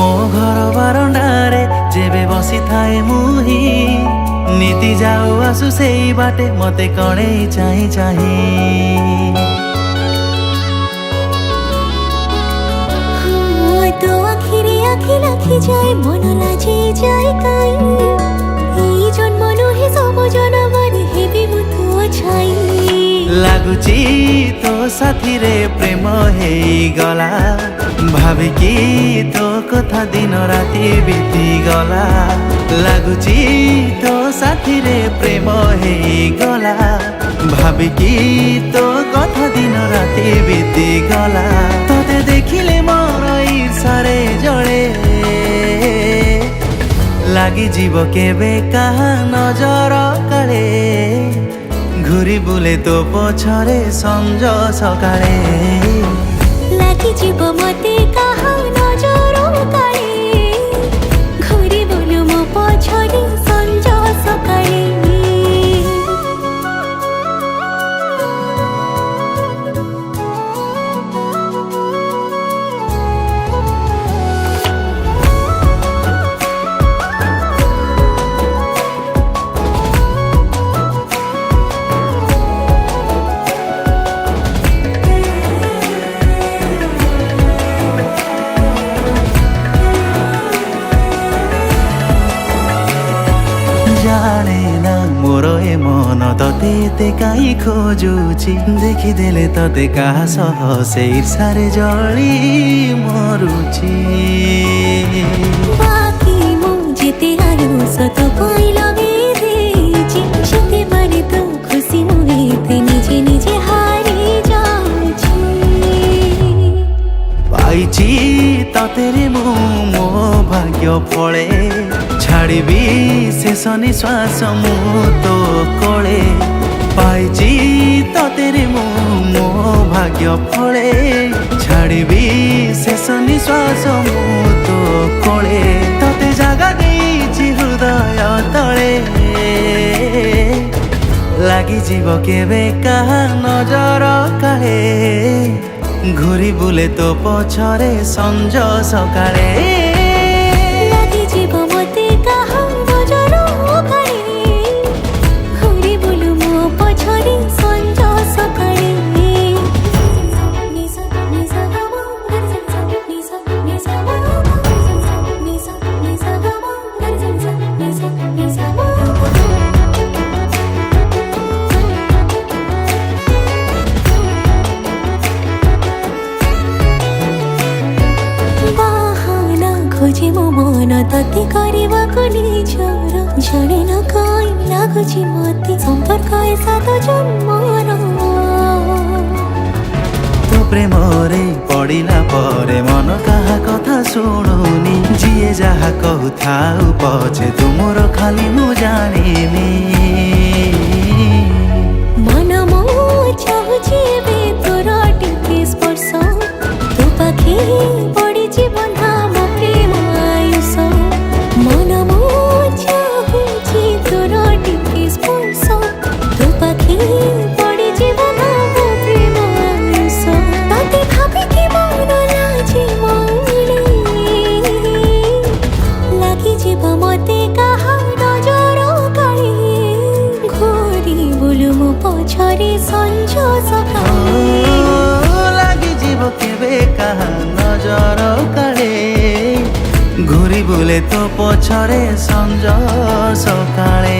ମୋ ଘର ବାରଣ୍ଡାରେ ଯେବେ ବସିଥାଏ ମୁହିଁ, ନିତି ଯାଉ ଆସୁ ସେଇ ବାଟେ ମତେ କଣେଇ ଚାହିଁ ଚାହିଁ। তো আখিরে আখি লাখি যায় মন লাজি যায় কাই, এই জন্ম নহে সব জনমরে হেবি মু তো ছাই। ଲାଗୁଛି ତୋ ସାଥିରେ ପ୍ରେମ ହେଇଗଲା, ଭାବିକି ତୋ କଥା ଦିନ ରାତି ବିତିଗଲା। ଲାଗୁଛି ତୋ ସାଥିରେ ପ୍ରେମ ହେଇଗଲା, ଭାବିକି ତୋ କଥା ଦିନ ରାତି ବିତିଗଲା। ତତେ ଦେଖିଲେ ମୋର ଈର୍ଷାରେ ଜଳେ, ଲାଗିଯିବ କେବେ କାହା ନଜର କାଳେ। ঘুরি বুলে তো পছরে সঞ্জ সকালে, লাগিଯିବ মতে কাহা নজর কাଳେ। ঘুরি বুলু মো পছরে সঞ্জ সকালে। জানে না মোর এ মন ততে এতে কাই খোঁজুছি, দেখিদেলে ততে কাহা সহ সেই ঈর্ষারে জଳି মরুছি। বাকি মু যেতে আরো সত পাইলা বেদেছি, যেতে পারে তো খুশি মু এতে নিজে নিজে হারি যাচ্ছি। পাইছি ততে রে মু মো ভাগ্য ফলে, ছাড়িবি শেষ নিশ্বাস মু তো কোলে। পাইছি ততে রে মু মো ভাগ্য ফলে, ছাড়িবি শেষ নিশ্বাস মু তো কোলে। ততে জাগা ଦେଇଛି হৃদয় তଳେ, ଲାଗିଯିବ କେବେ କାହା ନଜର କାଳେ। ଘୁରି ବୁଲେ ତୋ ପଛରେ ସଞ୍ଜ ସକାଳେ, লাগিଯିବ ମତେ କାହା ନଜର କାଳେ। ଘୁରି ବୁଲୁ ମୋ ପଛରେ ସଞ୍ଜ ସକାଳେ। ଖୋଜେ ମୋ ମନ ତତେ କରିବାକୁ ନିଜର, ଜାଣେ ନା କାଇଁ ଲାଗୁଛି ମତେ ସମ୍ପର୍କ ଏ 7 ଜନ୍ମର। ତୋ ପ୍ରେମରେ ପଡ଼ିଲା ପରେ ମନ କାହା କଥା ଶୁଣୁନି, ଯିଏ ଯାହା କହୁଥାଉ ପଛେ ତୁମର ଖାଲି ମୁଁ ଜାଣିନି। ମନ ମୋ ଚାହୁଁଛି ଏବେ ତୋର ଟିକେ ସ୍ପର୍ଶ, ତୋ ପାଖେ ପଡ଼ିଛି ବନ୍ଧା ମୋ ପ୍ରେମ ଆୟୁଷ। ମନ ମୋ ଚାହୁଁଛି ତୋର ଟିକେ ସ୍ପର୍ଶ, ତୋ ପାଖେ ପଡ଼ିଛି ବନ୍ଧା ମୋ ପ୍ରେମ ଆୟୁଷ। ତତେ ଭାବିକି ମନ ଲାଜି ମଉଳି, ଲାଗିଯିବ ମତେ କାହା ନଜର କାଳେ। ଘୁରି ବୁଲୁ ମୋ ପଛରେ ସଞ୍ଜ ସକାଳେ, ଲାଗିଯିବ କେବେ କାହା ନଜର କାଳେ। ଘୁରି ବୁଲେ ତୋ ପଛରେ ସଞ୍ଜ ସକାଳେ।